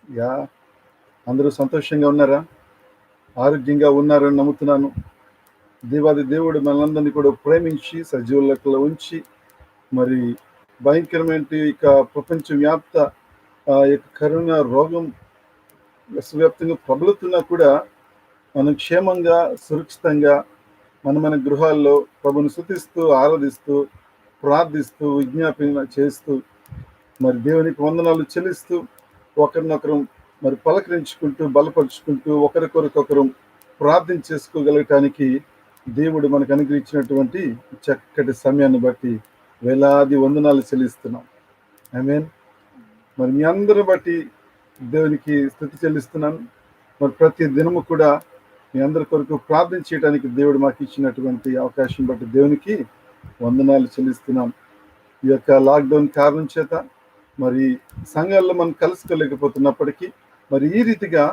Yeah, అందరూ సంతోషంగా ఉన్నారా? ఆరోగ్యంగా ఉన్నారని నమ్ముతున్నాను. దేవాది దేవుడు మనందరినీ కూడా ప్రేమించి సజీవ లెక్కలో ఉంచి, మరి భయంకరమైన ఇక ప్రపంచవ్యాప్త యొక్క కరోనా రోగం విశ్వవ్యాప్తంగా ప్రబలుతున్నా కూడా మనం క్షేమంగా సురక్షితంగా మన గృహాల్లో ప్రభుని స్తుతిస్తూ ఆరాధిస్తూ ప్రార్థిస్తూ విజ్ఞాపన చేస్తూ మరి దేవునికి వందనాలు చెల్లిస్తూ ఒకరినొకరు మరి పలకరించుకుంటూ బలపరుచుకుంటూ ఒకరికొరకొకరు ప్రార్థన చేసుకోగలగటానికి దేవుడు మనకు అనుగ్రహించినటువంటి చక్కటి సమయాన్ని బట్టి వేలాది వందనాలు చెల్లిస్తున్నాం. ఆమేన్. మరి మీ అందరి బట్టి దేవునికి స్తుతి చెల్లిస్తున్నాను. మరి ప్రతి దినము కూడా మీ అందరి కొరకు ప్రార్థన చేయడానికి దేవుడు మాకు ఇచ్చినటువంటి అవకాశం బట్టి దేవునికి వందనాలు చెల్లిస్తున్నాం. ఈ యొక్క లాక్డౌన్ కారణం చేత మరి సంఘాల్లో మనం కలుసుకోలేకపోతున్నప్పటికీ మరి ఈ రీతిగా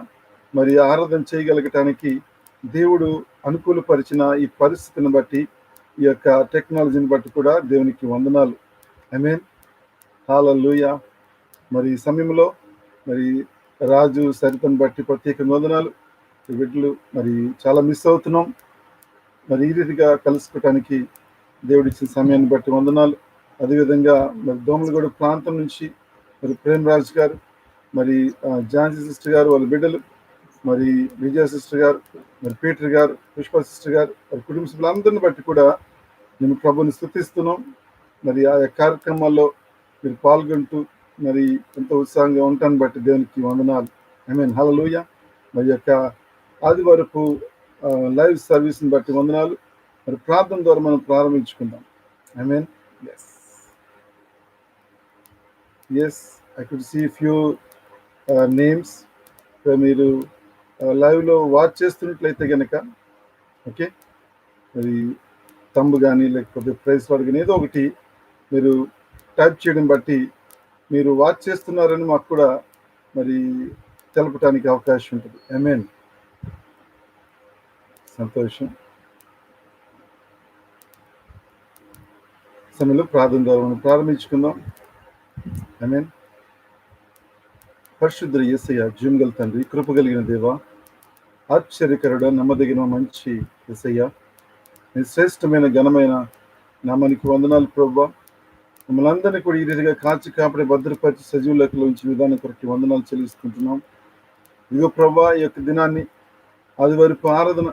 మరి ఆరాధన చేయగలగటానికి దేవుడు అనుకూలపరిచిన ఈ పరిస్థితిని బట్టి ఈ యొక్క టెక్నాలజీని బట్టి కూడా దేవునికి వందనాలు. ఆమేన్. హల్లెలూయా. మరి ఈ సమయంలో మరి రాజు సరితను బట్టి ప్రత్యేక వందనాలు. ఈ బిడ్డలు మరి చాలా మిస్ అవుతున్నాం. మరి ఈ రీతిగా కలుసుకోవటానికి దేవుడిచ్చిన సమయాన్ని బట్టి వందనాలు. అదేవిధంగా మరి దోమలగూడ ప్రాంతం నుంచి మరి ప్రేమరాజ్ గారు, మరి ఝాన్సీ సిస్టర్ గారు, వాళ్ళ బిడ్డలు, మరి విజయ సిస్టర్ గారు, మరి పీటర్ గారు, పుష్ప సిస్టర్ గారు, వారి కుటుంబ సభ్యులందరిని బట్టి కూడా నేను ప్రభుని స్తుతిస్తున్నాం. మరి ఆ కార్యక్రమాల్లో మీరు పాల్గొంటూ మరి ఎంతో ఉత్సాహంగా ఉంటాను బట్టి దేవునికి వందనాలు. ఆమేన్. హల్లెలూయా. మరి యొక్క ఆదివారపు లైవ్ సర్వీస్ని బట్టి వందనాలు. మరి ప్రార్థన ద్వారా మనం ప్రారంభించుకుందాం. Amen. Yes I could see few names. మీరు లైవ్లో వాచ్ చేస్తున్నట్లయితే కనుక ఓకే, మరి తంబు కానీ లేకపోతే ప్రైస్ వాడు కానీ ఏదో ఒకటి మీరు టైప్ చేయడం బట్టి మీరు వాచ్ చేస్తున్నారని మాకు కూడా మరి తెలపడానికి అవకాశం ఉంటుంది. ఆమేన్. సంతోషం. సమయంలో ప్రార్థన ద్వారా మనం ప్రారంభించుకుందాం. ఆమేన్. పరిశుద్ధ యేసయ్య, జీవగల తండ్రి, కృపగలిగిన దేవ, ఆశ్చర్యకరుడ, నమ్మదగిన మంచి యేసయ్య, మీ శ్రేష్టమైన ఘనమైన నామానికి వందనాలు ప్రభువా. మమ్మల్ని అందరినీ కూడా ఈ రీతిగా కాచి కాపాడి భద్రపరిచి సజీవ లెక్కలో ఉంచి విధానం కొరకు వందనాలు చెల్లిస్తుంటున్నాం. ఇదిగో ప్రభువా, ఈ యొక్క దినాన్ని ఆదివారపు ఆరాధన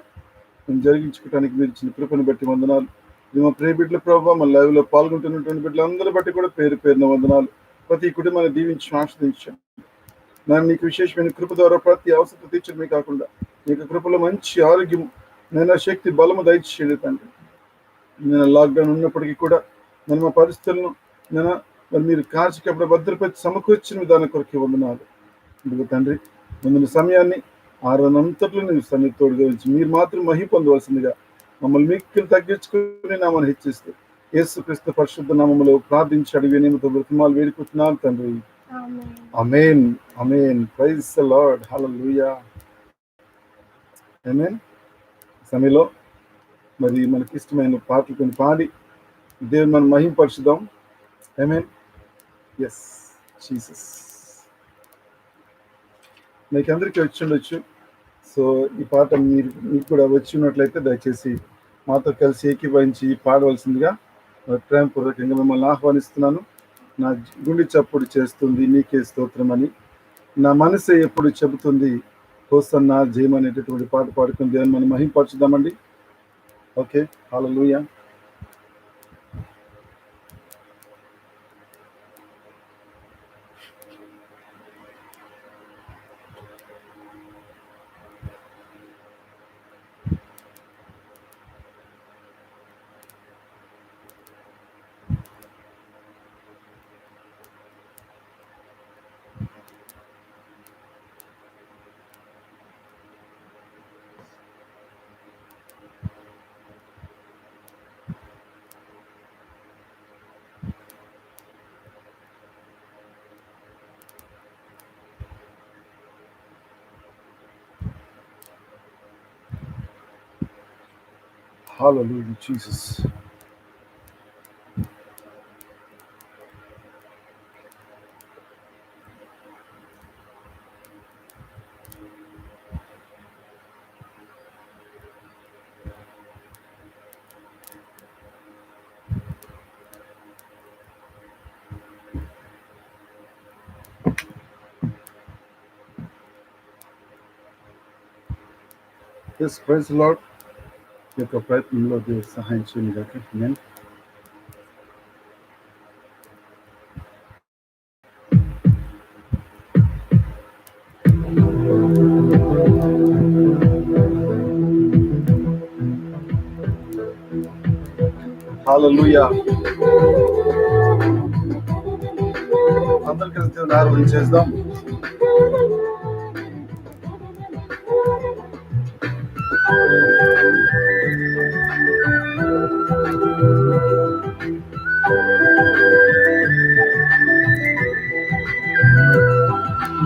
మేము జరిగించుకోవడానికి మీరు ఇచ్చిన కృపను బట్టి వందనాలు. ఇది మా ప్రియ బిడ్డల ప్రభువా, మన లైవ్లో పాల్గొంటున్నటువంటి బిడ్డలందరి బట్టి కూడా పేరు పేరున వందనాలు. ప్రతి కుటుంబాన్ని దీవించి ఆశ్రదించాం. నేను నీకు విశేషమైన కృప ద్వారా ప్రతి అవసరం తీర్చడమే కాకుండా నీకు కృపలో మంచి ఆరోగ్యం, నేను శక్తి బలము దయచేయండి తండ్రి. నేను లాక్డౌన్ ఉన్నప్పటికీ కూడా నేను మా పరిస్థితులను నేను మరి మీరు కాచికప్పుడు భద్రపరిచి సమకూర్చిన విధానం కొరకు వందనాలు. ఇదిగో తండ్రి, ముందున్న సమయాన్ని ఆరాధనంతట్లో నేను సన్నిధితోడుగా ఉంచి మీరు మాత్రం మహిమ పొందవలసిందిగా మమ్మల్ని మిక్కిలు తగ్గించుకుని నామని హెచ్చిస్తూ యేసుక్రీస్తు పరిశుద్ధ నామములో ప్రార్థించి అడిగి నేనుతో బ్రతిమాలు వేడుకుంటున్నాను తండ్రి. Amen. Amen. Praise the lord. Hallelujah. Amen. సమయంలో మరి మనకి ఇష్టమైన పాటలు కొన్ని పాడి దేవుని మనం మహిమపరచుదాం. ఆమేన్. Yes Jesus. మీకు అందరికీ వచ్చి ఉండొచ్చు. సో ఈ పాట మీకు కూడా వచ్చి ఉన్నట్లయితే దయచేసి మాతో కలిసి ఏకీభవించి పాడవలసిందిగా ప్రేమపూర్వకంగా మిమ్మల్ని ఆహ్వానిస్తున్నాను. నా గుండె చప్పుడు చేస్తుంది నీకే స్తోత్రం అని, నా మనసే ఎప్పుడు చెబుతుంది హోసన్నా జయం అనేటటువంటి పాట పాడుకుని దేవుని మనం మహిమపరచుదామండి. Okay. Hallelujah. Hallelujah, Jesus. Yes praise Lord. ఈ యొక్క ప్రయత్నంలో దేవుడు సహాయం చేయండి కాక. నేను హల్లెలూయా. అందరికీ దేవుని ఆరాధన చేద్దాం.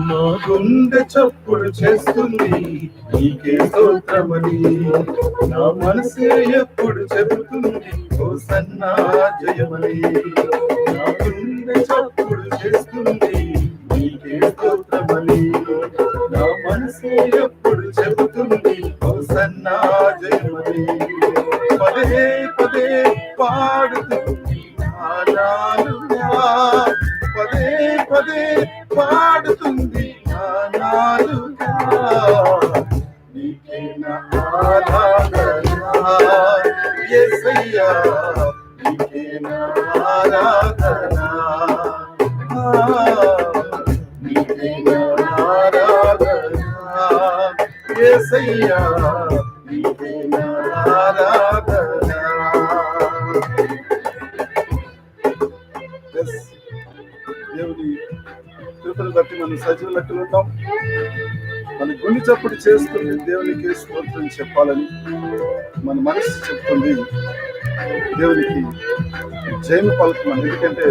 నా గుండె చప్పుడు చేస్తుంది నీకే స్తోత్రమని, నా మనసే ఎప్పుడు చెబుతుంది హోసన్నా జయమని. నా గుండె చప్పుడు చేస్తుంది నీకే స్తోత్రమని, నా మనసే ఎప్పుడు చెబుతుంది హోసన్నా జయమని. పదే పదే పాడుతుంది నాలుగా, పదే పదే పాడుతుంది నాలుగా, నీకే నా ఆరాధన యేసయ్యా, నీకే నా ఆరాధన, నీకే నా ఆరాధన యేసయ్యా, నీకే నా ఆరాధన. దేవుని కృపను బట్టి మనం సజీవ లెక్కలు ఉంటాం. మన గుండె చప్పుడు చేస్తుంది దేవునికి స్తోత్రం చెప్పాలని, మన మనసు చెప్తుంది దేవునికి జయము పలుకున్నాం. ఎందుకంటే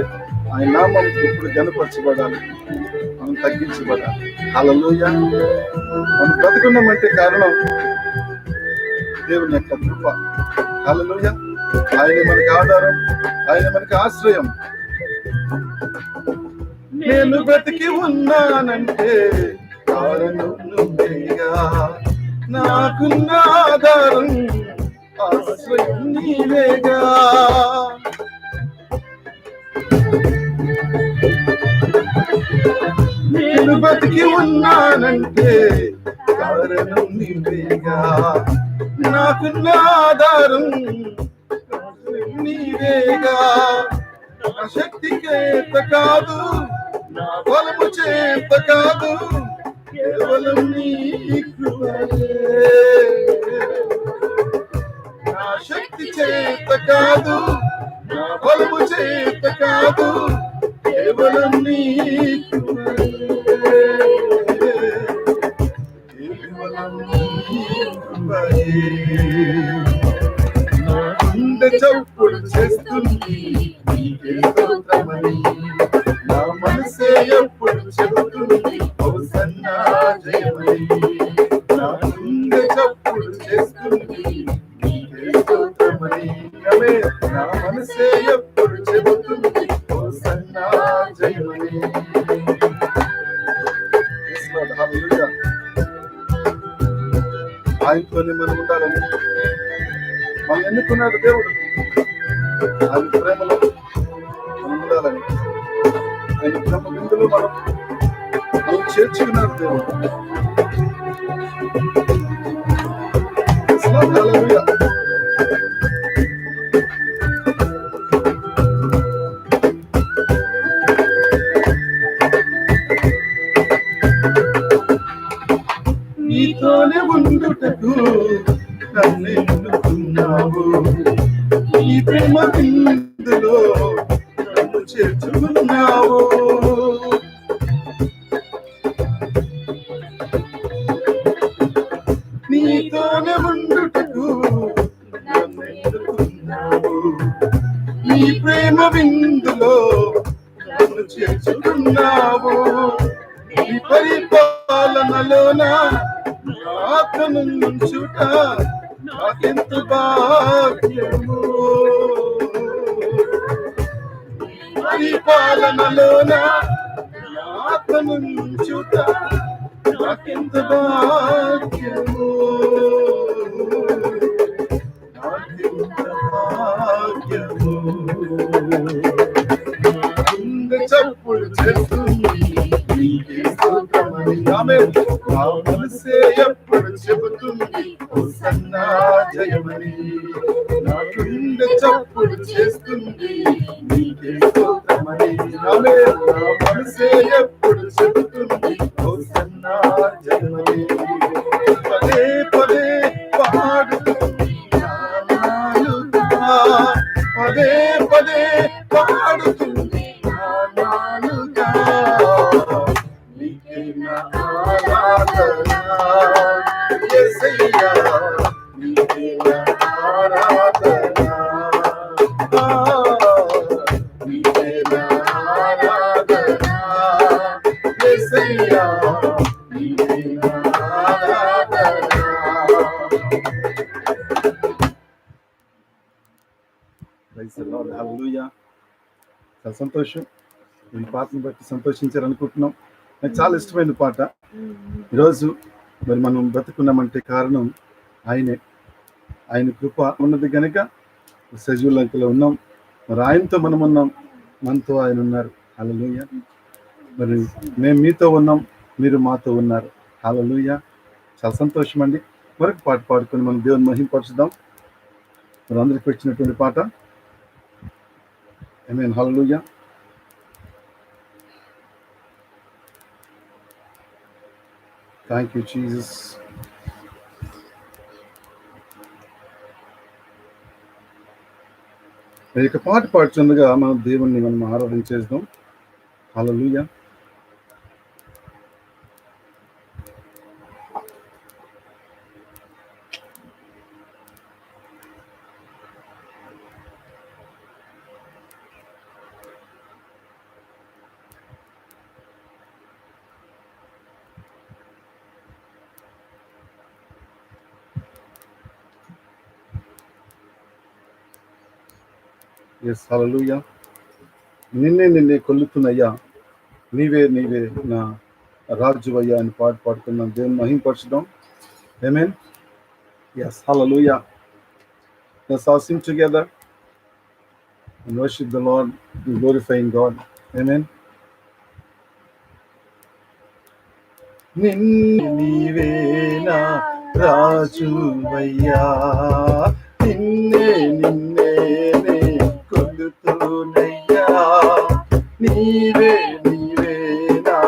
ఆయన నామం ఎప్పుడు ఘనపరచబడాలి, మనం తగ్గించబడాలి. హల్లెలూయా. మనం బ్రతుకున్నామంటే కారణం దేవుని యొక్క కృప. హల్లెలూయా. ఆయన మనకి ఆధారం, ఆయన మనకి ఆశ్రయం. నేను బ్రతికి ఉన్నానంటే కారణం నువ్వేగా, నాకున్న ఆధారం ఆశ్రయం నీవేగా. నేను బ్రతికి ఉన్నానంటే కారణం నీవేగా, నాకున్న ఆధారం నీవేగా. నా శక్తి చేత కాదు, నా బలము చేత కాదు, కేవలం నీ కృపయే. నా శక్తి చేత కాదు, నా బలము చేత కాదు, కేవలం నీ కృపయే, కేవలం నీ కృపయే. నా గుండె చప్పుడు చేస్తుంది నీకే స్తోత్రమని, నా మనసే ఎప్పుడు చెబుతుంది హోసన్నా జయమని. నా గుండె చప్పుడు చేస్తుంది నీకే స్తోత్రమని, నా మనసే ఎప్పుడు చెబుతుంది హోసన్నా జయమని. ఆయనతోనే మనం ఉండాలని మనం ఎన్నుకున్నాడు దేవుడు. ఆయన ప్రేమలో మనం ఉండాలని, ఆయన ప్రేమ బిందులో మనం చేర్చుకున్నాడు దేవుడు. హల్లెలూయా. నీతోనే ఉండుటకు నన్ను ఎన్నుకున్నావు, నీ ప్రేమ బిందులో నన్ను చేర్చుకున్నావు. నీతోనే ఉండుటకు నన్ను ఎన్నుకున్నావు, నీ ప్రేమ బిందులో నన్ను చేర్చుకున్నావు. నీ పరిపాలనలోన ఆత్మనుంచుట నాకెంత భాగ్యము. పరిపాలనలోన ఆత్మనుంచుట నాకెంత భాగ్యము, నాకెంత భాగ్యము. గుండె చప్పుడు చేస్తుంది నీకే స్తోత్రమని, ఆమేన్. నా మనసే ఎప్పుడు చెబుతుంది ఓసన్నా జయమని నా గుండె చప్పుడు చేస్తుంది నీకే స్తోత్రమని ఆమేన్ నా మనసే ఎప్పుడు చెబుతుంది ఓసన్నా జయమని పదే పదే పాడుతుంది నా నాలుక పదే పదే పాడుతుంది నా నాలుక నీకే నా ఆరాధన యేసయ్యా నీకే నా ఆరాధన నీకే నా ఆరాధన యేసయ్యా నీకే నా ఆరాధన. ప్రైజ్ ది లార్డ్, హల్లెలూయా. చాలా సంతోషం, ఈ పాటను బట్టి సంతోషించారనుకుంటున్నాం. నాకు చాలా ఇష్టమైన పాట. ఈరోజు మరి మనం బ్రతుకున్నామంటే కారణం ఆయనే, ఆయన కృప ఉన్నది కనుక సజీవులంకలో ఉన్నాం. మరి ఆయనతో మనం ఉన్నాం, మనతో ఆయన ఉన్నారు. హల్లెలూయా. మరి మేము మీతో ఉన్నాం, మీరు మాతో ఉన్నారు. హల్లెలూయా. చాలా సంతోషం అండి. మరొక పాట పాడుకొని మనం దేవుని మహిమపరచుదాం. మరి అందరికి వచ్చినటువంటి పాట. Amen, hallelujah. Thank you Jesus. ఈ యొక్క పాట పాడుచుండగా మనం దేవుణ్ణి మనం ఆరాధన చేద్దాం. హల్లెలూయా. Yes, hallelujah. నిన్నే కొల్లుతున్నయ్యా, నీవే నా రాజువయ్యా అని పాట పాడుతున్నాం. దేవుని మహిమపరచుదాం. Amen. Yes, hallelujah. Let's all sing together and worship the Lord and glorifying God. Amen. నీవే నా రాజువయ్యా, నిన్నే కొలుతున్నయ్యా, నీవే నా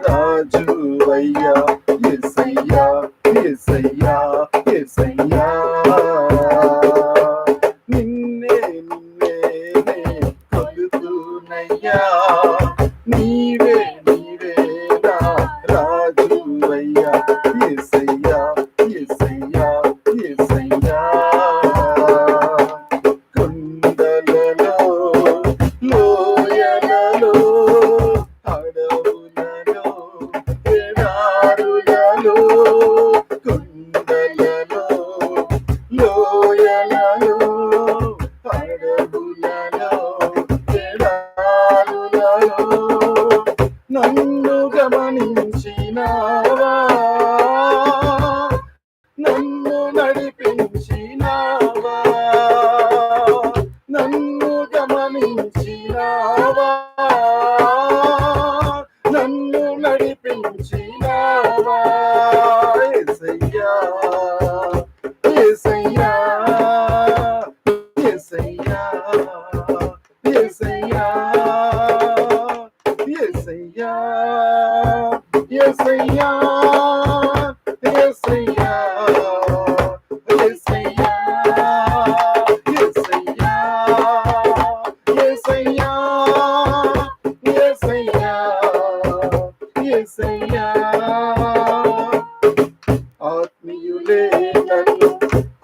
రాజువయ్యా, యేసయ్యా యేసయ్యా యేసయ్యా, నిన్నే కొలుతున్నయ్యా, నీవే నా రాజువయ్యా, యేసయ్యా యేసయ్యా యేసయ్యా. కొండలలో లోయలలో అడవులలో ఎడారులలో, కొండలలో లోయలలో అడవులలో ఎడారులలో నన్ను గమనించినావా, నన్ను నడిపించినావా, నన్ను గమనించినావా, నన్ను నడిపించినావా, యేసయ్యా యేసయ్యా యేసయ్యా యేసయ్యా యేసయ్యా యేసయ్యా యేసయ్యా యేసయ్యా యేసయ్యా యేసయ్యా యేసయ్యా యేసయ్యా. ఆత్మీయులే నన్ను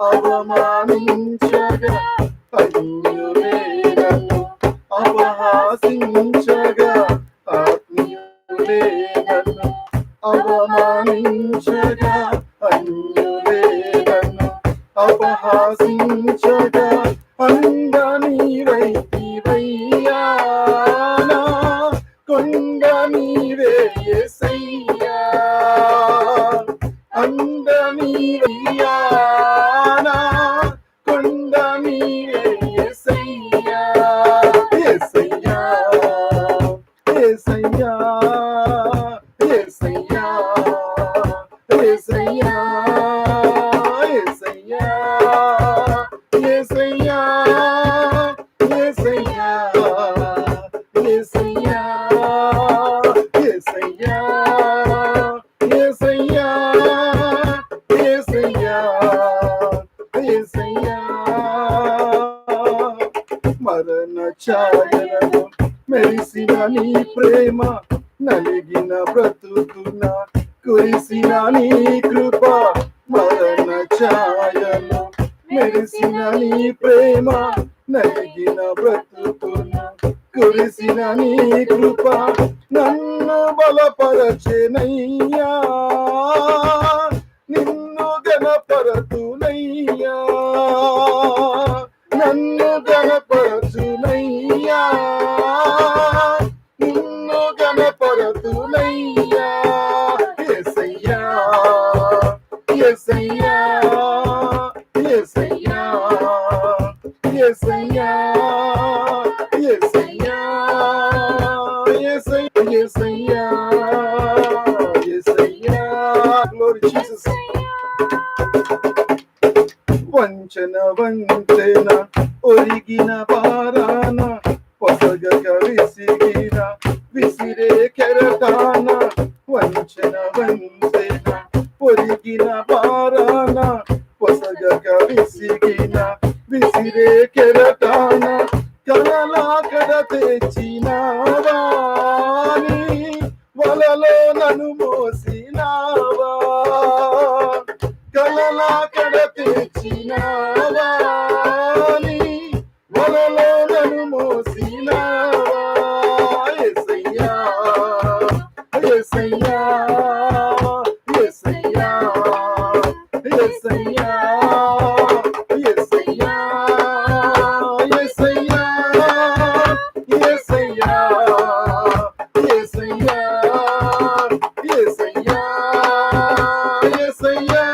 అవమానించగా, అన్యులే నన్ను అపహాసించగా, ఆత్మీయులే నన్ను అవమానించగా, అన్యులే నన్ను అపహాసించగా, అంద నీవైతివయ్యా, నా కొండ నీవే యేసయ్యా, అంద నీవయ్యా, నా కొండ నీవే యేసయ్యా, యేసయ్యా యేసయ్యా యేసయ్యా యేసయ్యా యేసయ్యా మెరిసిన నీ ప్రేమ నలిగిన బ్రతుకున కురిసిన నీ కృప మరణ ఛాయలు మెరిసిన నీ ప్రేమ నలిగిన బ్రతుకున కురిసిన నీ కృప నన్ను బలపరచెనయ్యా నిన్ను గణపరతునయ్యా నన్ను గణపరచునయ్యా నిన్ను గణపరతునయ్యా యేసయ్యా యేసయ్యా యేసయ్యా యేసయ్యా యేసయ్యా యేసయ్యా యేసయ్యా యేసయ్యా గ్లోరీ జీసస్ వంచన వంతెన ఒరిగిన బారాన పొసగక విసిగిన విసిరే కెరటాన వంచన వంతెన ఒరిగిన బారాన పొసగక విసిగిన విసిరే కెరటాన కలలాకడ తెచ్చినావా వలలో నన్ను మోసినావా కలలాకడ తెచ్చినావా వలలో నన్ను మోసినావా యేసయ్యా యేసయ్యా యేసయ్యా యేసయ్యా యేసయ్యా యేసయ్యా యేసయ్యా యేసయ్యా యేసయ్యా యేసయ్యా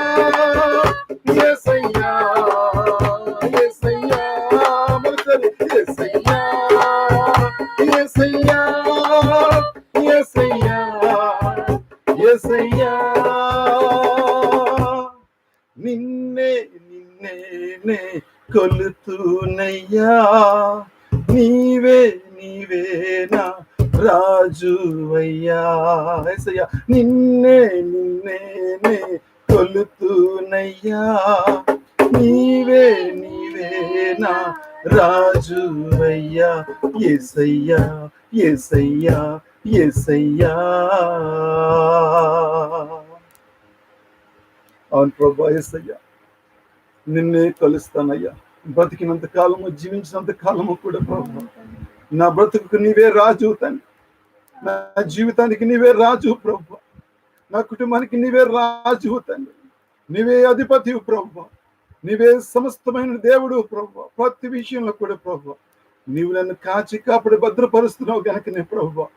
యేసయ్యా యేసయ్యా మరొకసారి యేసయ్యా యేసయ్యా యేసయ్యా యేసయ్యా నిన్నే నిన్నే కొలుతునయ్యా నీవే నీవేనా రాజువయ్యా యేసయ్యా నిన్నే నిన్నే కొలుతునయ్యా నీవే నీవేనా రాజువయ్యా యేసయ్యా యేసయ్యా యేసయ్యా అవును ప్రభా యేసయ్యా నిన్నే కలుస్తానయ్యా బ్రతికినంత కాలము జీవించినంత కాలము కూడా ప్రభా నా బ్రతుకు నీవే రాజు తండ్రి నా జీవితానికి నీవే రాజు ప్రభా నా కుటుంబానికి నీవే రాజు తండ్రి నీవే అధిపతి ప్రభా నీవే సమస్తమైన దేవుడు ప్రభా ప్రతి విషయంలో కూడా ప్రభా నీవు నన్ను కాచి కాపాడి భద్రపరుస్తున్నావు గనకనే ప్రభా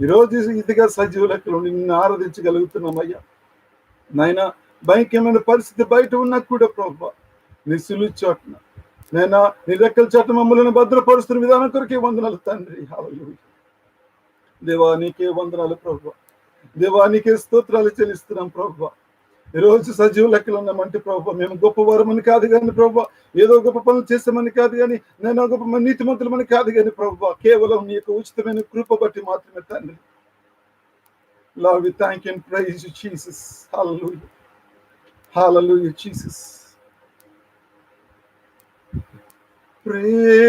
ఈరోజు ఇదిగా సజీవ లెక్కలు నిన్ను ఆరాధించగలుగుతున్నామయ్యా నాయన భయంకరమైన పరిస్థితి బయట ఉన్నా కూడా ప్రభా నీ సులువు చోట్న నైనా నీ రెక్కల చోట మమ్మల్ని భద్రపరుస్తున్న విధానం కొరకే వందనాలు తండ్రి హల్లెలూయా దేవా నీకే వందనాలు ప్రభా దేవా నీకే స్తోత్రాలు చెల్లిస్తున్నాం ప్రభా ఈరోజు సజీవ లెక్కలు ఉన్నామంటే ప్రభా మేము గొప్ప వారమని కాదు కానీ ప్రభా ఏదో గొప్ప పనులు చేస్తామని కాదు కానీ నేను గొప్ప నీతిమంతులమని కాదు కానీ ప్రభా కేవలం నీ యొక్క ఉచితమైన కృప బట్టి మాత్రమే తండ్రి Lord, we thank you and praise you, Jesus. Hallelujah. Hallelujah, Jesus.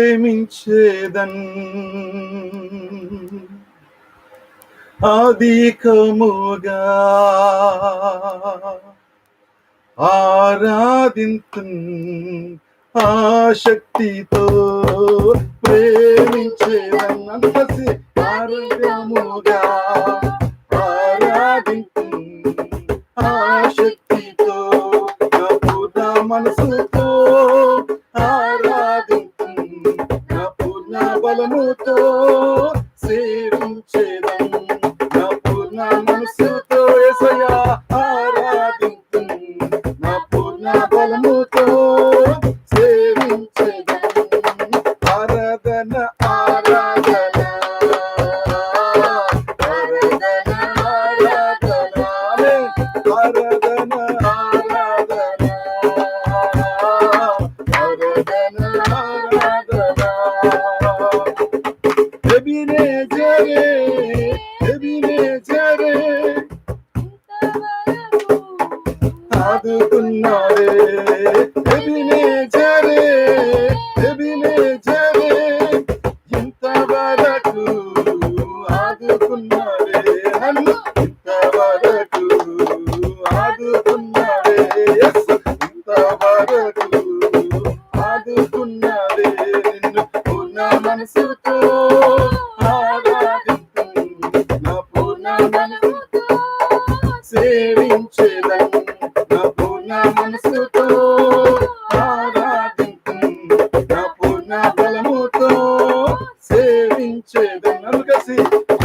ప్రేమించేదన్ అధికముగా ఆరాధింతున్ ఆశక్తితో ప్రేమించేదన్ అంతసి ఆరాధముగా ఆరాధింతున్ ఆశక్తితో నా పూర్ణ మనసుతో ఆరాధింతున్ నా పూర్ణ బలముతో సేవించేదన్ నా పూర్ణ మనసుతో యేసయ్యా ఆరాధింతున్ నా పూర్ణ బలముతో సేవించేదన్ ఆరాధన ఆరాధన ఆరాధన ఆరాధన ఆరాధన ఆరాధన ఆరాధన ఎబినేజరే ఎబినేజరే ఆదుకున్నాడే ఎబినేజరే ఎబినేజరే ఇంతవరకు సేవించేదన్ నా పూర్ణ మనసుతో ఆరాధింతున్ నా పూర్ణ బలముతో సేవించేదన్ కలిసి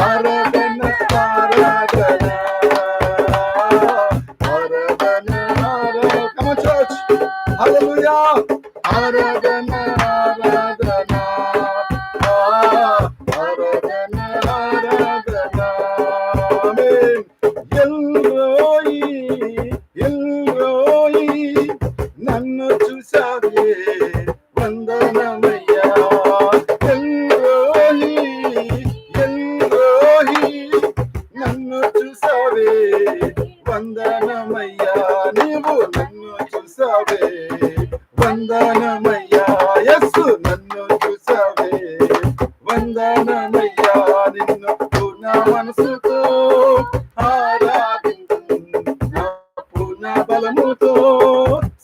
ఆరాధన ఆరాధన ఆరాధన ఆరాధన come on church hallelujah ఆరాధన ఆరాధన ఆరాధన ఆరాధన ఆమేన్ ఎల్రోయి ఎల్రోయి నన్ను చూసావే వందనమయ్యా ఎల్రోయి ఎల్రోయి నన్ను చూసావే వందనమయ్యా నీవు నన్ను చూసావే వందనమయ్యా యస్సు నన్ను చూసావే వందనమయ్యా నిన్ను పూర్ణ మనసుతో ఆరాధించు నా పూర్ణ బలముతో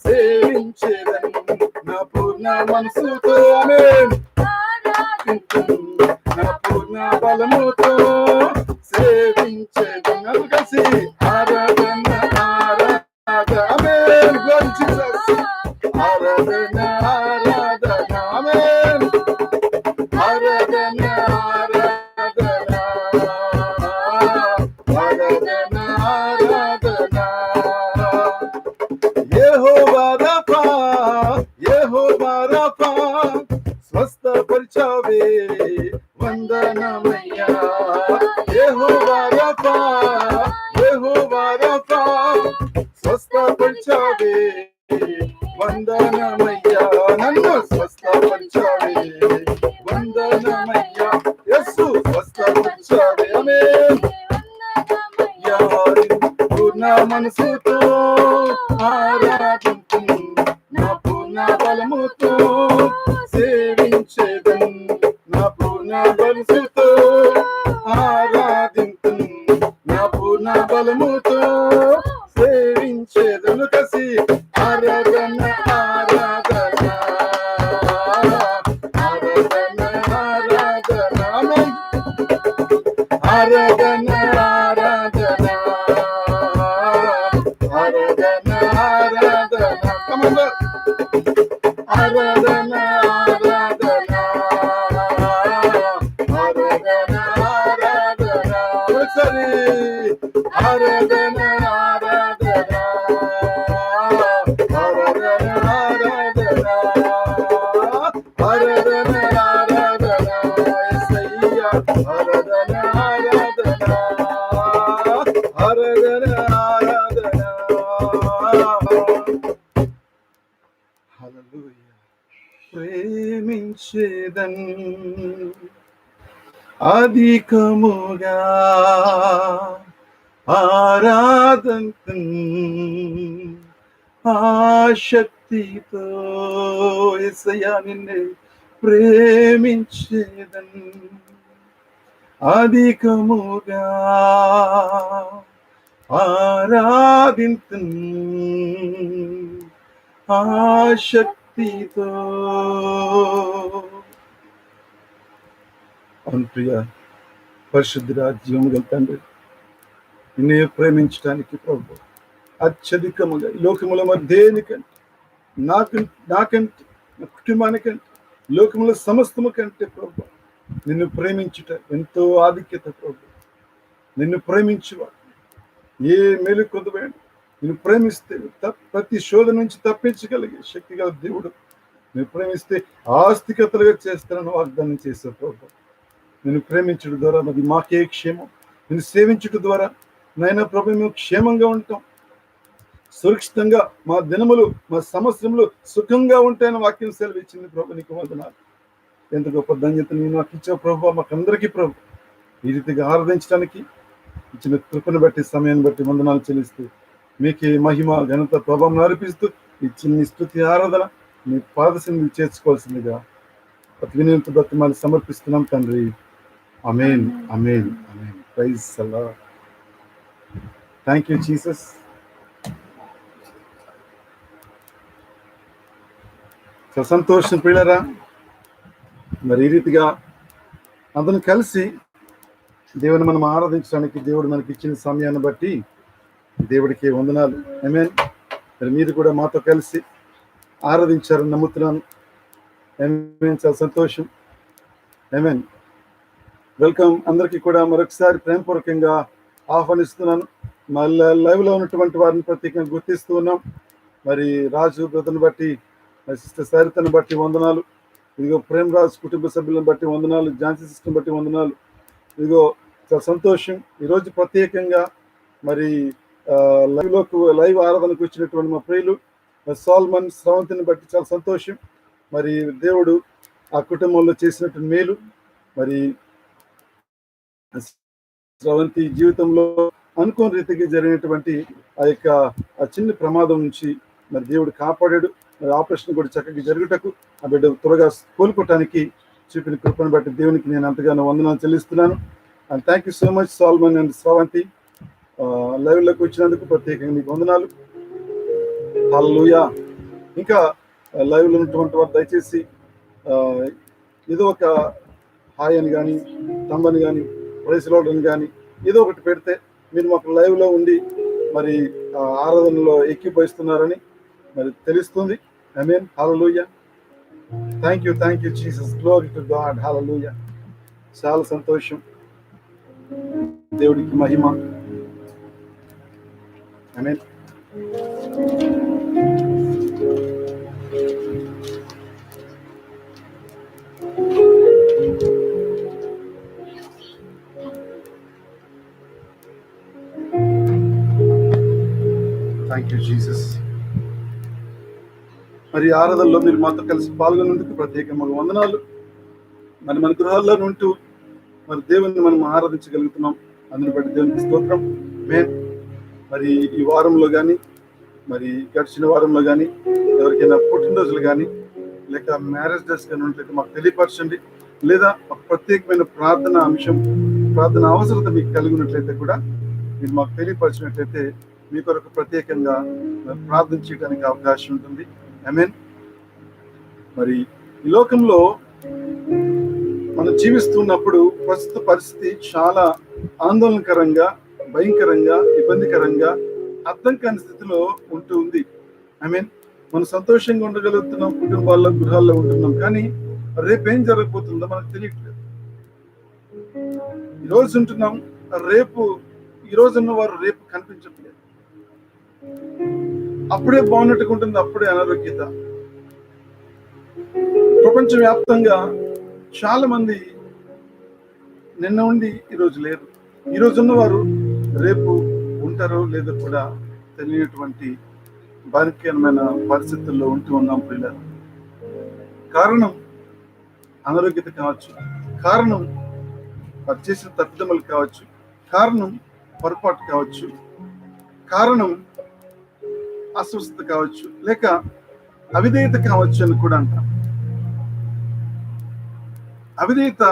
సేవించేదను నా పూర్ణ మనసుతో ఆమేన్ నా పూర్ణ బలముతో సేవించేదను కలిసి ఆరాధన ఆరాధన ఆమేన్ గ్లోరీ జీసస్ ఆరాధన ఆరాధన ఆమేన్ ఆరాధన ఆరాధన ఆరాధన ఆరాధన యెహోవా రఫా యెహోవా రఫా స్వస్థపరిచావే వందనమయ్యా యెహోవా రఫా యెహోవా రఫా స్వస్థపరిచావే వందనమయ్యా నన్ను స్వస్థపరిచావే వందనమయ్యా యేసు స్వస్థపరిచావే ఆమేన్ పూర్ణ మనసుతో ఆరాధించు నా పూర్ణ బలముతో సేవించేదన్ నా పూర్ణ మనసుతో ఆరాధించు నా పూర్ణ బలముతో సేవించేదను కసి ఆరాధన ఆరాధన ఆరాధన ఆరాధన ఆమేన్ ఆరాధన ఆరాధన ఆరాధన ఆరాధన come on ఆరాధన ఆరాధన ఆరాధన ఆరాధన ఒకసారి ఆరాధన ఆరాధన ఆరాధన ఆరాధన ఆరాధన ఆరాధన యేసయ్యా ఆరాధన ఆరాధన ఆరాధన ఆరాధన హల్లెలూయా ప్రేమించేదన్ అధికముగా ఆరాధంతున్ ఆశక్తితో యేసయ్యా నిన్నే ప్రేమించేదన్ అధికముగా ఆరాధింతున్ ఆశక్తితో అవును ప్రియ పరిశుద్ధుడా జీవము గల తండ్రి నిన్నే ప్రేమించడానికి ప్రభు అత్యధికముగా ఈ లోకములో మరి దేనికంటే నాకంటే నా కుటుంబానికంటే లోకముల సమస్తము కంటే ప్రభు నిన్ను ప్రేమించుట ఎంతో ఆధిక్యత ప్రభు నిన్ను ప్రేమించువాడు ఏ మేలు కొద్దువేయండి నిన్ను ప్రేమిస్తే ప్రతి శోధన నుంచి తప్పించగలిగే శక్తి గల దేవుడు నువ్వు ప్రేమిస్తే ఆస్తికతలుగా చేస్తానని వాగ్దానం చేశావు ప్రభు నిన్ను ప్రేమించడం ద్వారా మరి మాకే క్షేమం నిన్ను సేవించడం ద్వారా నైనా ప్రభు మేము క్షేమంగా ఉంటాం సురక్షితంగా మా దినములు మా సంవత్సరములు సుఖంగా ఉంటాయని వాక్యం సెలవిచ్చింది ప్రభు నీకు వందనాలు ఎంత గొప్ప ధన్యత నేను నాకు ఇచ్చావు ప్రభు మాకందరికీ ప్రభు ఈ రీతిగా ఆరాధించడానికి ఇచ్చిన కృపను బట్టి సమయాన్ని బట్టి వందనాలు చెల్లిస్తూ మీకే మహిమ ఘనత ప్రభావం అర్పిస్తూ ఈ చిన్ని స్తుతి ఆరాధన మీ పాదశని చేర్చుకోవాల్సిందిగా వినయంతో బ్రతిమాలి సమర్పిస్తున్నాం తండ్రి amen amen amen praise Allah thank you Jesus సంతోషం పిల్లరా మరి ఈ రీతిగా అందరం కలిసి దేవుని మనం ఆరాధించడానికి దేవుడు మనకి ఇచ్చిన సమయాన్ని బట్టి దేవుడికి వందనాలు. ఆమేన్. మరి మీరు కూడా మాతో కలిసి ఆరాధించారని నమ్ముతున్నాను. ఆమేన్. చాలా సంతోషం. ఆమేన్. వెల్కమ్. అందరికీ కూడా మరొకసారి ప్రేమపూర్వకంగా ఆహ్వానిస్తున్నాను. మళ్ళీ లైవ్లో ఉన్నటువంటి వారిని ప్రత్యేకంగా గుర్తిస్తూ ఉన్నాం. మరి రాజు బ్రదర్ని బట్టి, మరి సిస్టర్ సరితను బట్టి వందనాలు. ఇదిగో ప్రేమరాజు కుటుంబ సభ్యులను బట్టి వందనాలు. ఝాన్సీ సిస్టర్ని బట్టి వందనాలు. ఇదిగో చాలా సంతోషం. ఈరోజు ప్రత్యేకంగా మరి లైవ్ ఆరాధనకు వచ్చినటువంటి మా ప్రియులు సాల్మన్ శ్రవంతిని బట్టి చాలా సంతోషం. మరి దేవుడు ఆ కుటుంబంలో చేసినటువంటి మేలు, మరి శ్రవంతి జీవితంలో అనుకోని రీతికి జరిగినటువంటి ఆ చిన్న ప్రమాదం నుంచి మరి దేవుడు కాపాడాడు. మరి ఆపరేషన్ కూడా చక్కగా జరుగుటకు ఆ బిడ్డ త్వరగా కోలుకోవటానికి చూపిన కృపను బట్టి దేవునికి నేను అంతగానో వందనాలు చెల్లిస్తున్నాను. And thank you so much Solomon and Sravanthi, లైవ్లోకి వచ్చినందుకు ప్రత్యేకంగా మీకు వందనాలు. హల్లెలూయా. ఇంకా లైవ్లో ఉన్నటువంటి వారు దయచేసి ఏదో ఒక హాయ్ అని కానీ, తంబని కానీ, ప్రైజ్ లార్డ్ అని కానీ ఏదో ఒకటి పెడితే మీరు మాకు లైవ్లో ఉండి మరి ఆరాధనలో ఎక్కిపోయిస్తున్నారని మరి తెలుస్తుంది. Amen. Hallelujah. Thank you Jesus. Glory to God. Hallelujah. చాలా సంతోషం. దేవుడికి మహిమ. ఆమేన్. Thank you Jesus. మరి ఆరాధనలో మీరు మాతో కలిసి పాల్గొన్నందుకు ప్రత్యేకంగా వందనాలు. మరి మన గృహాల్లో ఉంటూ మరి దేవుని మనం ఆరాధించగలుగుతున్నాం. అందుని బట్టి దేవునికి స్తోత్రం. మరి ఈ వారంలో కానీ, మరి గడిచిన వారంలో కానీ ఎవరికైనా పుట్టినరోజులు కానీ లేక మ్యారేజ్ డేస్ కానీ ఉన్నట్లయితే మాకు తెలియపరచండి. లేదా ఒక ప్రత్యేకమైన ప్రార్థన అంశం, ప్రార్థన అవసరత మీకు కలిగి ఉన్నట్లయితే కూడా మీరు మాకు తెలియపరిచినట్లయితే మీ కొరకు ప్రత్యేకంగా ప్రార్థన చేయడానికి అవకాశం ఉంటుంది. ఆమేన్. మరి ఈ లోకంలో మనం జీవిస్తున్నప్పుడు ప్రస్తుత పరిస్థితి చాలా ఆందోళనకరంగా, భయంకరంగా, ఇబ్బందికరంగా, అర్థం కాని స్థితిలో ఉంటూ ఉంది. ఆమేన్. మనం సంతోషంగా ఉండగలుగుతున్నాం, కుటుంబాల్లో, గృహాల్లో ఉంటున్నాం, కానీ రేపేం జరగబోతుందో మనకు తెలియట్లేదు. ఈరోజు ఉంటున్నాం, రేపు ఈరోజు ఉన్న వారు రేపు కనిపించట్లేదు. అప్పుడే బాగున్నట్టుగా ఉంటుంది, అప్పుడే అనారోగ్యత. ప్రపంచవ్యాప్తంగా చాలా మంది నిన్న ఉండి ఈరోజు లేరు. ఈరోజు ఉన్నవారు రేపు ఉంటారో లేదో కూడా తెలియనటువంటి భయంకరమైన పరిస్థితుల్లో ఉంటూ ఉన్నాం పిల్లలు. కారణం అనారోగ్యత కావచ్చు, కారణం వారు చేసిన తప్పిదములు కావచ్చు, కారణం పొరపాటు కావచ్చు, కారణం అస్వస్థత కావచ్చు, లేక అవిధేయత కావచ్చు అని కూడా అంటాం. అవిధేయత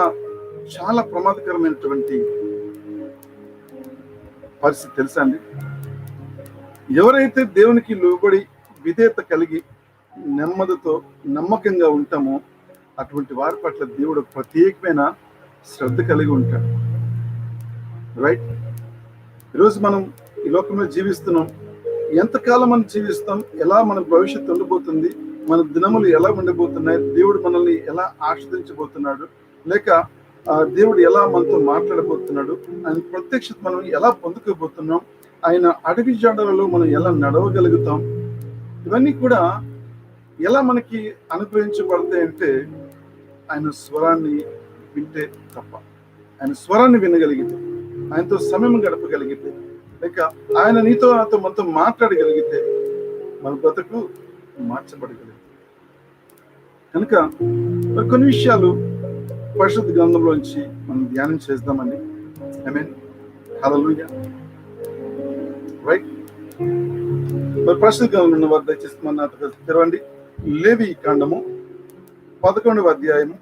చాలా ప్రమాదకరమైనటువంటి పరిస్థితి, తెలుసా అండి? ఎవరైతే దేవునికి లోబడి విధేయత కలిగి నెమ్మదితో నమ్మకంగా ఉంటామో అటువంటి వారి పట్ల దేవుడు ప్రత్యేకమైన శ్రద్ధ కలిగి ఉంటాడు. రైట్? ఈరోజు మనం ఈ లోకంలో జీవిస్తున్నాం. ఎంతకాలం మనం జీవిస్తాం, ఎలా మన భవిష్యత్తు ఉండబోతుంది, మన దినములు ఎలా ఉండబోతున్నాయి, దేవుడు మనల్ని ఎలా ఆస్వాదించబోతున్నాడు, లేక దేవుడు ఎలా మనతో మాట్లాడబోతున్నాడు, ఆయన ప్రత్యక్షత మనం ఎలా పొందుకోబోతున్నాం, ఆయన అడవి జాడలలో మనం ఎలా నడవగలుగుతాం, ఇవన్నీ కూడా ఎలా మనకి అనుగ్రహించబడతాయంటే ఆయన స్వరాన్ని వింటే తప్ప. ఆయన స్వరాన్ని వినగలిగితే, ఆయనతో సమయం గడపగలిగితే, లేక ఆయన నీతో నాతో మనతో మాట్లాడగలిగితే మన బ్రతుకు మార్చబడగలిగితే. కనుక కొన్ని విషయాలు పరిశుద్ధ గ్రంథంలోంచి మనం ధ్యానం చేద్దామండి. ఆమేన్. హల్లెలూయా. రైట్? మరి పరిశుద్ధ గ్రంథంలో ఉన్న వారు దయచేసి మన నాతో తెరవండి. లేవి కాండము 11వ అధ్యాయము.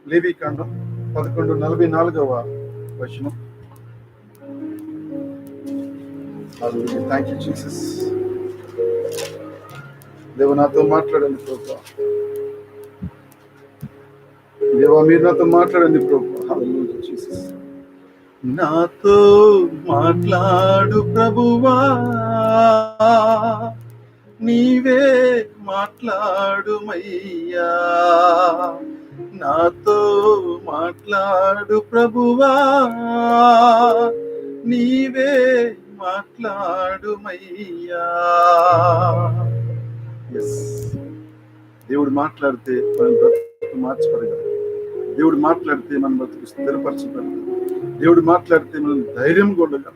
లేవి కాండం 11:44 వచనం. Thank you Jesus. దేవ నాతో మాట్లాడండి ప్రభువా. దేవా మీరు నాతో మాట్లాడండి ప్రభువా. హల్లెలూయా జీసస్. నాతో మాట్లాడు ప్రభువా, నీవే మాట్లాడుమయ్యా. నాతో మాట్లాడు ప్రభువా, నీవే మాట్లాడుమయ్యా. దేవుడు మాట్లాడితే మన బ్రతుకు మార్చబడగలదు. దేవుడు మాట్లాడితే మన బ్రతుకు స్థిరపరచబడగలదు. దేవుడు మాట్లాడితే మనం ధైర్యంగా ఉండగలం.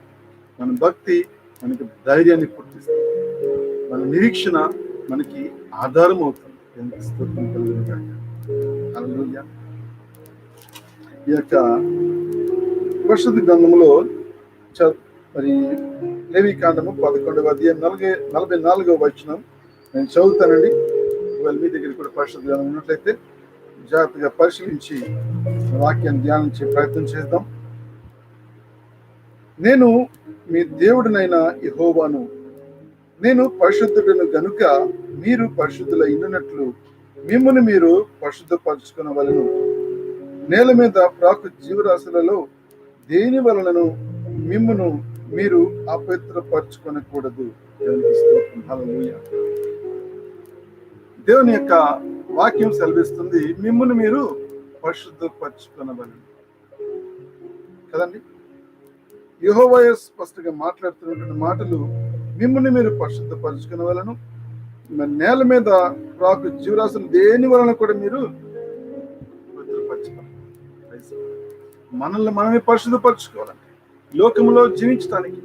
మన భక్తి మనకి ధైర్యాన్ని పుట్టిస్తుంది. మన నిరీక్షణ మనకి ఆధారం అవుతుంది. ఎంత స్తోత్రం కలుగును గాక. హల్లెలూయా. ఈ యొక్క పరిశుద్ధ గ్రంథంలో మరి లేవి కాండము 11వ అధ్యాయం 44వ వచనం నేను చదువుతానండి. ఒకవేళ మీ దగ్గర కూడా పరిశుద్ధ గ్రంథం ఉన్నట్లయితే జాగ్రత్తగా పరిశీలించి వాక్యాన్ని ధ్యానించే ప్రయత్నం చేద్దాం. నేను మీ దేవుడినైన యెహోవాను, నేను పరిశుద్ధుడను గనుక మీరు పరిశుద్ధులైనట్లు మిమ్మును మీరు పరిశుద్ధపరచుకొనవలెను. నేల మీద ప్రాకు జీవరాశులలో దేని వలనను మిమ్మును మీరు అపవిత్రపరచుకొనకూడదు. హల్లెలూయా. దేవుని యొక్క వాక్యం సెలవిస్తుంది, మిమ్మును మీరు పరిశుద్ధపరచుకొనవలెను కదండి. యెహోవా స్పష్టంగా మాట్లాడుతున్నటువంటి మాటలు, మిమ్మల్ని మీరు పరిశుద్ధపరచుకునవలెను. నేల మీద రాకు జీవరాశులు దేని వలన కూడా మీరు మనల్ని మనమే పరిశుద్ధపరచుకోవాలంటే, లోకంలో జీవించడానికి,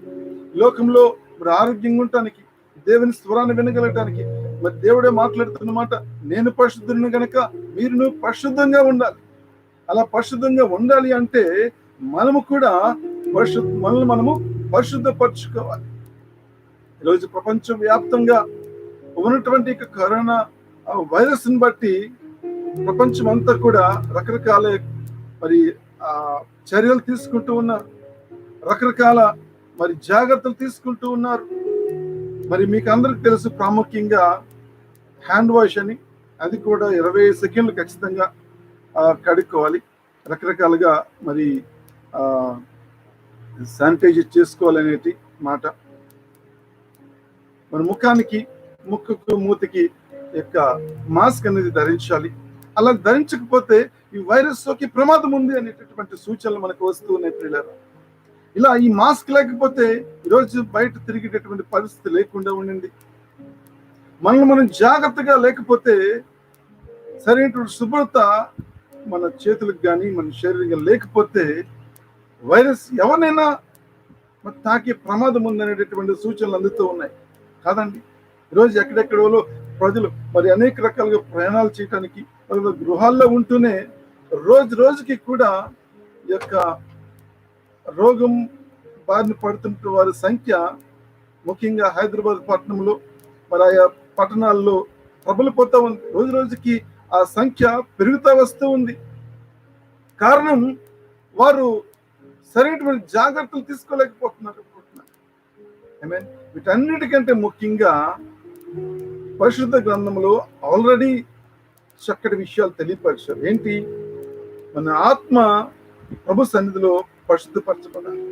లోకంలో మరి ఆరోగ్యంగా ఉండటానికి, దేవుని స్వరాన్ని వినగలగటానికి మరి దేవుడే మాట్లాడుతున్న మాట, నేను పరిశుద్ధుని గనక మీరు పరిశుద్ధంగా ఉండాలి. అలా పరిశుద్ధంగా ఉండాలి అంటే మనము కూడా మనల్ని మనము పరిశుద్ధపరచుకోవాలి. ఈరోజు ప్రపంచ వ్యాప్తంగా ఉన్నటువంటి కరోనా వైరస్ ని బట్టి ప్రపంచం అంతా కూడా రకరకాల మరి చర్యలు తీసుకుంటూ ఉన్నారు, రకరకాల మరి జాగ్రత్తలు తీసుకుంటూ ఉన్నారు. మరి మీకు అందరికి తెలుసు, ప్రాముఖ్యంగా హ్యాండ్ వాష్ అని, అది కూడా 20 సెకండ్లు ఖచ్చితంగా కడుక్కోవాలి. రకరకాలుగా మరి శానిటైజ్ చేసుకోవాలనేటి మాట. మన ముఖానికి, ముక్కుకు, మూతికి యొక్క మాస్క్ అనేది ధరించాలి. అలా ధరించకపోతే ఈ వైరస్ సోకి ప్రమాదం ఉంది అనేటటువంటి సూచనలు మనకు వస్తూ ఉన్నాయి ప్రియులారా. ఇలా ఈ మాస్క్ లేకపోతే ఈరోజు బయట తిరిగేటటువంటి పరిస్థితి లేకుండా ఉండింది. మనల్ని మనం జాగ్రత్తగా లేకపోతే, సరైనటువంటి శుభ్రత మన చేతులకు కానీ మన శరీరంగా లేకపోతే వైరస్ ఎవరినైనా తాకే ప్రమాదం ఉందనేటటువంటి సూచనలు అందుతూ ఉన్నాయి కాదండి. ఈరోజు ఎక్కడెక్కడో ప్రజలు మరి అనేక రకాలుగా ప్రయాణాలు చేయడానికి గృహాల్లో ఉంటూనే రోజు రోజుకి కూడా ఈ యొక్క రోగం బారిన పడుతున్న వారి సంఖ్య, ముఖ్యంగా హైదరాబాద్ పట్టణంలో మరి ఆయా పట్టణాల్లో ప్రబలిపోతా ఉంది. రోజు రోజుకి ఆ సంఖ్య పెరుగుతూ వస్తూ ఉంది. కారణం వారు సరైనటువంటి జాగ్రత్తలు తీసుకోలేకపోతున్నారు. వీటన్నిటికంటే ముఖ్యంగా పరిశుద్ధ గ్రంథంలో ఆల్రెడీ చక్కటి విషయాలు తెలియపరిచారు. ఏంటి? మన ఆత్మ ప్రభు సన్నిధిలో పరిశుద్ధపరచబడాలి.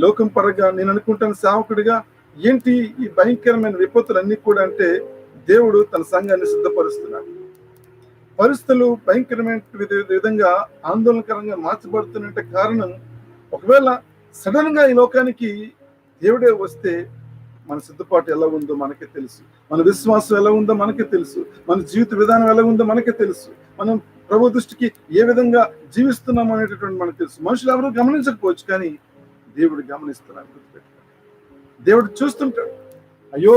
లోకం పరంగా నేను అనుకుంటాను సేవకుడిగా, ఏంటి ఈ భయంకరమైన విపత్తులన్నీ కూడా అంటే దేవుడు తన సంఘాన్ని సిద్ధపరుస్తున్నాడు. పరిస్థితులు భయంకరమైన విధంగా ఆందోళనకరంగా మార్చబడుతున్నట్టు కారణం, ఒకవేళ సడన్ గా ఈ లోకానికి దేవుడే వస్తే మన సిద్ధపాటు ఎలా ఉందో మనకే తెలుసు, మన విశ్వాసం ఎలా ఉందో మనకే తెలుసు, మన జీవిత విధానం ఎలా ఉందో మనకే తెలుసు, మనం ప్రభు దృష్టికి ఏ విధంగా జీవిస్తున్నాం అనేటటువంటి మనకు తెలుసు. మనుషులు ఎవరు గమనించకపోవచ్చు, కానీ దేవుడు గమనిస్తున్నాడు. దేవుడు చూస్తుంటాడు. అయ్యో,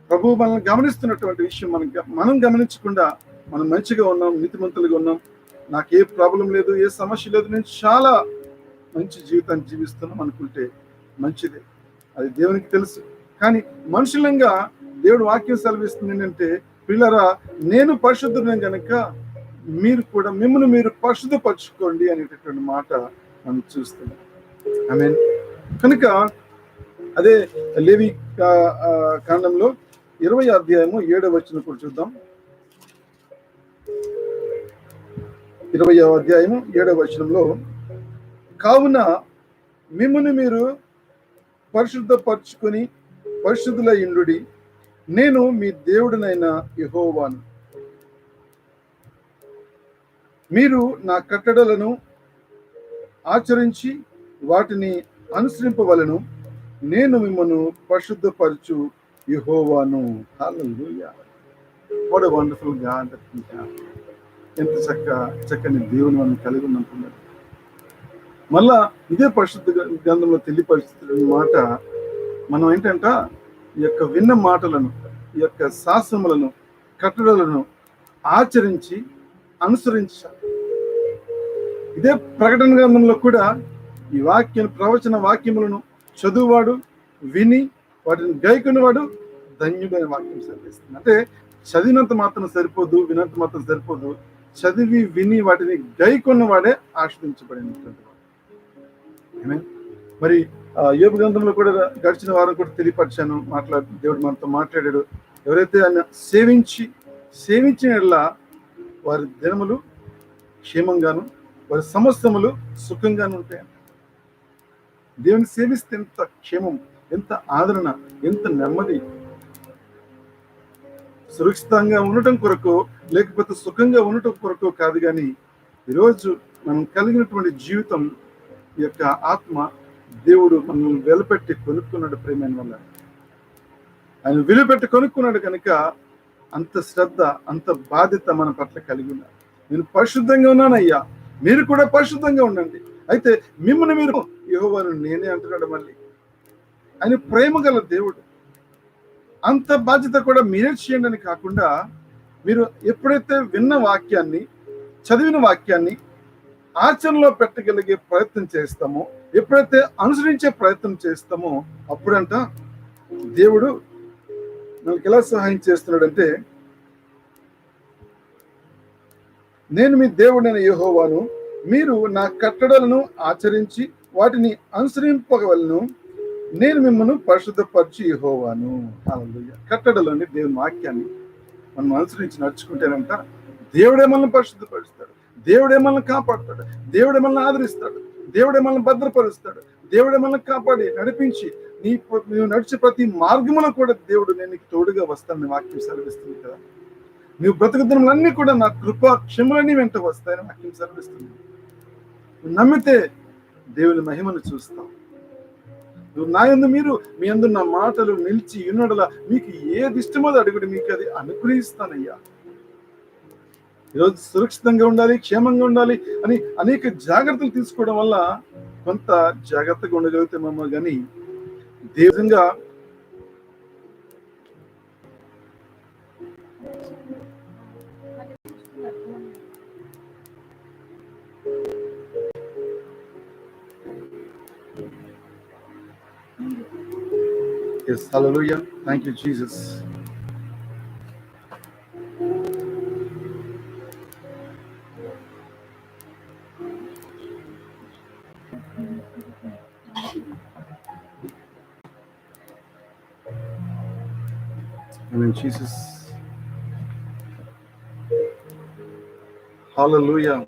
ప్రభు మనల్ని గమనిస్తున్నటువంటి విషయం మనం గమనించకుండా మనం మంచిగా ఉన్నాం, నీతిమంతులుగా ఉన్నాం, నాకు ఏ ప్రాబ్లం లేదు, ఏ సమస్య లేదు, నేను చాలా మంచి జీవితాన్ని జీవిస్తున్నాం అనుకుంటే మంచిదే, అది దేవునికి తెలుసు. కానీ మనుషులంగా దేవుడు వాక్యం సెలవిస్తుంది ఏంటంటే, పిల్లరా నేను పరిశుద్ధుడిని కనుక మీరు కూడా మిమ్మల్ని మీరు పరిశుద్ధపరచుకోండి అనేటటువంటి మాట మనం చూస్తున్నాం. ఆమేన్. కనుక అదే లేవి కాండంలో 20వ అధ్యాయము 7వ వచనం కూడా చూద్దాం. 20వ అధ్యాయము 7వ వచనంలో, కావున మిమ్మును మీరు పరిశుద్ధపరచుకొని పరిశుద్ధులయుండుడి, నేను మీ దేవుడినైన యెహోవాను. మీరు నా కట్టడలను ఆచరించి వాటిని అనుసరింపవలను, నేను మిమ్మల్ని పరిశుద్ధపరచు యెహోవాను. Hallelujah. What a wonderful God. ఎంత చక్కని దేవుని మనం కలిగి ఉన్నట్టున్నారు. మళ్ళా ఇదే పరిశుద్ధ గ్రంథంలో తెలియపరుస్తున్న మాట, మనం ఏంటంటే ఈ యొక్క విన్న మాటలను, ఈ యొక్క శాస్త్రములను, కట్టడలను ఆచరించి అనుసరించాలి. ఇదే ప్రకటన గ్రంథంలో కూడా ఈ ప్రవచన వాక్యములను చదువువాడు, విని వాటిని గైకొనేవాడు ధన్యుడైన వాక్యం సెలవిస్తుంది. అంటే చదివినంత మాత్రం సరిపోదు, వినంత మాత్రం సరిపోదు, చదివి విని వాటిని గైకొన్నవాడే ఆశ్రదించబడినటువంటి వాడు. మరి యోబు గ్రంథంలో కూడా గడిచిన వారం కూడా తెలియపరిచాను, దేవుడు మనతో మాట్లాడాడు. ఎవరైతే ఆయన సేవించిన వారి దినములు క్షేమంగాను, వారి సమస్తములు సుఖంగాను ఉంటాయి. దేవుని సేవిస్తే ఎంత క్షేమం, ఎంత ఆదరణ, ఎంత నెమ్మది. సురక్షితంగా ఉండటం కొరకు, లేకపోతే సుఖంగా ఉండటం కొరకు కాదు, కానీ ఈరోజు మనం కలిగినటువంటి జీవితం, ఈ యొక్క ఆత్మ దేవుడు మనల్ని వెలపెట్టి కొనుక్కున్నాడు. ప్రేమైన వల్ల ఆయన విలువపెట్టి కొనుక్కున్నాడు కనుక అంత శ్రద్ధ, అంత బాధ్యత మన పట్ల కలిగి ఉన్నారు. నేను పరిశుద్ధంగా ఉన్నానయ్యా, మీరు కూడా పరిశుద్ధంగా ఉండండి. అయితే మిమ్మల్ని మీరు యెహోవాను నేనే అంటున్నాడు. మళ్ళీ ఆయన ప్రేమ గల దేవుడు. అంత బాధ్యత కూడా మీరే చేయండి అని కాకుండా, మీరు ఎప్పుడైతే విన్న వాక్యాన్ని, చదివిన వాక్యాన్ని ఆచరణలో పెట్టగలిగే ప్రయత్నం చేస్తామో, ఎప్పుడైతే అనుసరించే ప్రయత్నం చేస్తామో, అప్పుడంట దేవుడు మనకి ఎలా సహాయం చేస్తున్నాడంటే, నేను మీ దేవుడైన యెహోవాను, మీరు నా కట్టడలను ఆచరించి వాటిని అనుసరింపగలను, నేను మిమ్మల్ని పరిశుద్ధపరచు యెహోవాను. హల్లెలూయా. కట్టడలోని దేవుని వాక్యాన్ని మనం అనుసరించి నడుచుకుంటేనంట దేవుడే మనల్ని పరిశుద్ధపరుస్తాడు, దేవుడే మనల్ని కాపాడుతాడు, దేవుడే మనల్ని ఆదరిస్తాడు, దేవుడే మనల్ని భద్రపరుస్తాడు, దేవుడే మనల్ని కాపాడి నడిపించి నీవు నడిచే ప్రతి మార్గములో కూడా దేవుడు నేను నీకు తోడుగా వస్తానని వాక్యం సెలవిస్తుంది కదా. నీవు బ్రతుకుతున్నలన్నీ కూడా నా కృపా క్షమలన్నీ వెంట వస్తాయని వాక్యం సెలవిస్తుంది. నువ్వు నమ్మితే దేవుని మహిమను చూస్తావు. నువ్వు నా యందు, మీరు మీ యందు నా మాటలు నిలిచి ఉన్నడలా మీకు ఏది ఇష్టమో అడుగుడు, మీకు అది అనుగ్రహిస్తానయ్యా. ఈరోజు సురక్షితంగా ఉండాలి, క్షేమంగా ఉండాలి అని అనేక జాగ్రత్తలు తీసుకోవడం వల్ల కొంత జాగ్రత్తగా ఉండగలుగుతామేమో, కానీ దేవునిగా Yes, hallelujah. Thank you, Jesus. Amen, Jesus. Hallelujah.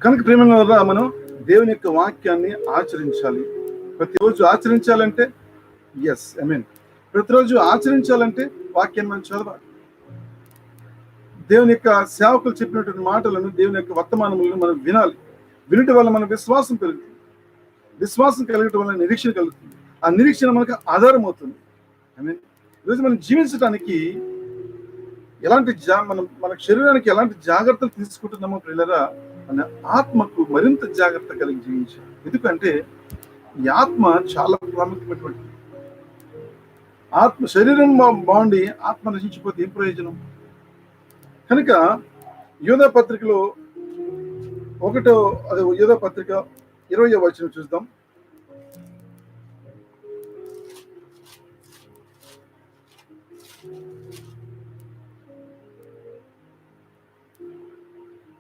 కనుక ప్రేమ వల్ల మనం దేవుని యొక్క వాక్యాన్ని ఆచరించాలి. ప్రతిరోజు ఆచరించాలంటే ప్రతిరోజు ఆచరించాలంటే వాక్యాన్ని మనం చదవాలి. దేవుని యొక్క సేవకులు చెప్పినటువంటి మాటలను, దేవుని యొక్క వర్తమానములను మనం వినాలి. వినటం వల్ల మన విశ్వాసం పెరుగుతుంది. విశ్వాసం కలగటం వల్ల నిరీక్షణ కలుగుతుంది. ఆ నిరీక్షణ మనకు ఆధారం అవుతుంది. ఈరోజు మనం జీవించడానికి ఎలాంటి మన శరీరానికి ఎలాంటి జాగ్రత్తలు తీసుకుంటున్నామో ప్రియులారా, మన ఆత్మకు మరింత జాగ్రత్త కలిగి జీవించాలి. ఎందుకంటే ఈ ఆత్మ చాలా ప్రాముఖ్యమైనటువంటి ఆత్మ. శరీరం బాగుండి ఆత్మ నశించిపోతే ఏం ప్రయోజనం? కనుక యోధా పత్రికలో యోధా పత్రిక 20వ వచనం చూద్దాం.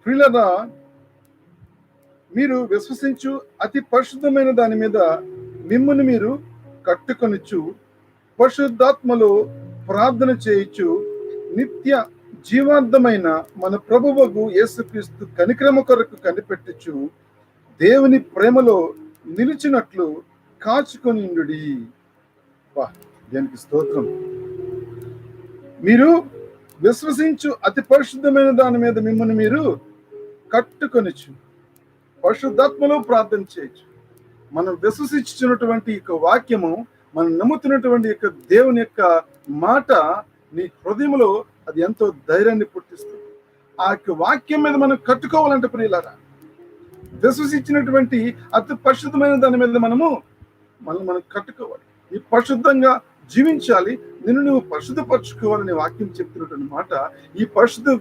ప్రియులారా, మీరు విశ్వసించు అతి పరిశుద్ధమైన దాని మీద మిమ్మును మీరు కట్టుకొనిచ్చు, పరిశుద్ధాత్మలో ప్రార్థన చేయొచ్చు, నిత్య జీవార్థమైన మన ప్రభువగు యేసుక్రీస్తు కనిక్రమ కొరకు కనిపెట్టుచు దేవుని ప్రేమలో నిలిచినట్లు కాచుకొనిండుడి. దేనికి స్తోత్రం. మీరు విశ్వసించు అతి పరిశుద్ధమైన దాని మీద మిమ్మల్ని మీరు కట్టుకొనిచ్చు పరిశుద్ధాత్మలో ప్రార్థన చేయొచ్చు. మనం విశ్వసించున్నటువంటి యొక్క వాక్యము, మనం నమ్ముతున్నటువంటి యొక్క దేవుని యొక్క మాట నీ హృదయంలో అది ఎంతో ధైర్యాన్ని పుట్టిస్తుంది. ఆ యొక్క వాక్యం మీద మనం కట్టుకోవాలంటే ప్రియులారా, విశ్వసించినటువంటి అతి పరిశుద్ధమైన దాని మీద మనం కట్టుకోవాలి. ఈ పరిశుద్ధంగా జీవించాలి, నిన్ను నువ్వు పరిశుద్ధపరచుకోవాలని వాక్యం చెప్తున్నటువంటి మాట. ఈ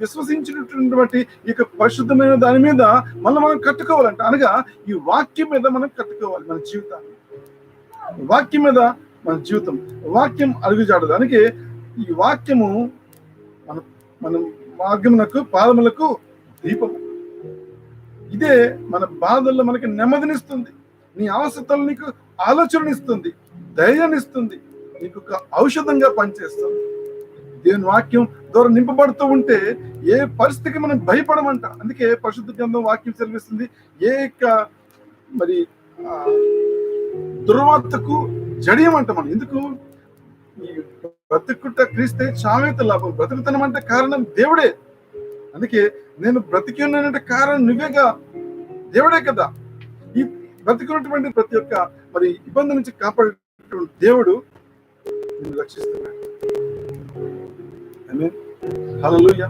విశ్వసించినటువంటి ఈ పరిశుద్ధమైన దాని మీద మనం కట్టుకోవాలంట. అనగా ఈ వాక్యం మీద మనం కట్టుకోవాలి మన జీవితాన్ని. వాక్యం మీద మన జీవితం, వాక్యం అడుగుజాడదు. అందుకే ఈ వాక్యము మన మార్గమునకు పాదములకు దీపము. ఇదే మన బాధల్లో మనకి నెమ్మదినిస్తుంది, నీ అవసరతలు నీకు ఆలోచననిస్తుంది, ధైర్యాన్ని ఇస్తుంది, నీకు ఒక ఔషధంగా పనిచేస్తుంది. దేవుని వాక్యం ద్వారా నింపబడుతూ ఉంటే ఏ పరిస్థితికి మనం భయపడమంట. అందుకే పరిశుద్ధ గ్రంథం వాక్యం సెలవిస్తుంది, ఏ మరి దుర్వార్తకు జడియమంట. మనం ఎందుకు ఈ బ్రతుకుట క్రీస్తే చావేత లాభం. బ్రతుకుతనం అంటే కారణం దేవుడే. అందుకే నేను బ్రతికి ఉన్నానంటే కారణం నువ్వేగా, దేవుడే కదా. ఈ బ్రతికున్నటువంటి ప్రతి ఒక్క మరి ఇబ్బంది నుంచి కాపాడేటువంటి దేవుడు నిన్ను రక్షిస్తున్నాడు. ఆమేన్. హల్లెలూయా.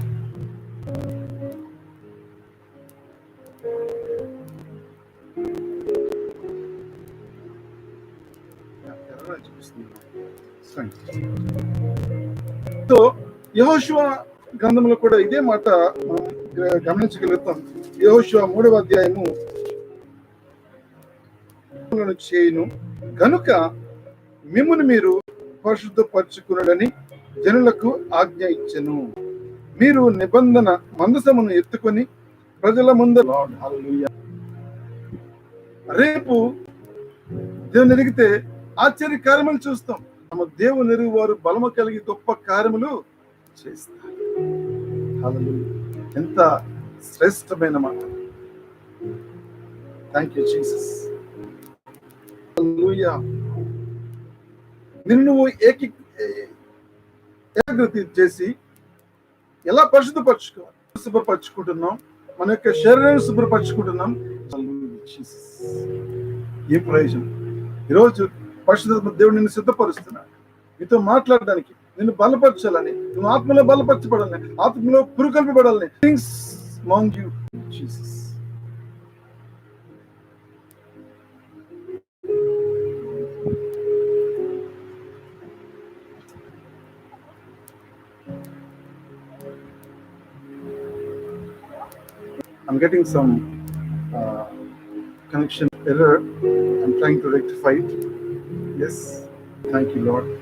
సో యెహోషువ గ్రంథంలో కూడా ఇదే మాట మనం గమనించగలుగుతాం. యెహోషువ 3వ అధ్యాయము చేయను గనుక మిమ్మును మీరు పరిశుద్ధపరచుకున్నాడని జనులకు ఆజ్ఞ ఇచ్చెను. మీరు నిబంధన మందసమును ఎత్తుకొని ప్రజల ముందు. రేపు దేవుని ఎరిగితే ఆశ్చర్య కార్యములు చూస్తాం. తమ దేవుని ఎరుగు వారు బలము కలిగి గొప్ప కార్యములు చేస్తారు. హల్లెలూయా. ఎంత శ్రేష్టమైన మాట. Thank you Jesus. హల్లెలూయా. నిన్ను నువ్వు ఏకాగ్రత చేసి ఎలా పరిశుద్ధపరచుకోవాలి, శుభ్రపరచుకుంటున్నాం, మన యొక్క శరీరాన్ని శుభ్రపరచుకుంటున్నాం. ఏ ప్రయోజనం? ఈరోజు పరిశుద్ధ దేవుడు నిన్ను సిద్ధపరుస్తున్నాడు, నీతో మాట్లాడడానికి, నిన్ను బలపరచాలని, నువ్వు ఆత్మలో బలపరచబడాలని, ఆత్మలో పురుకల్పబడాలని. Things among you Jesus. I'm getting some connection error. I'm trying to rectify it. Yes. Thank you, Lord.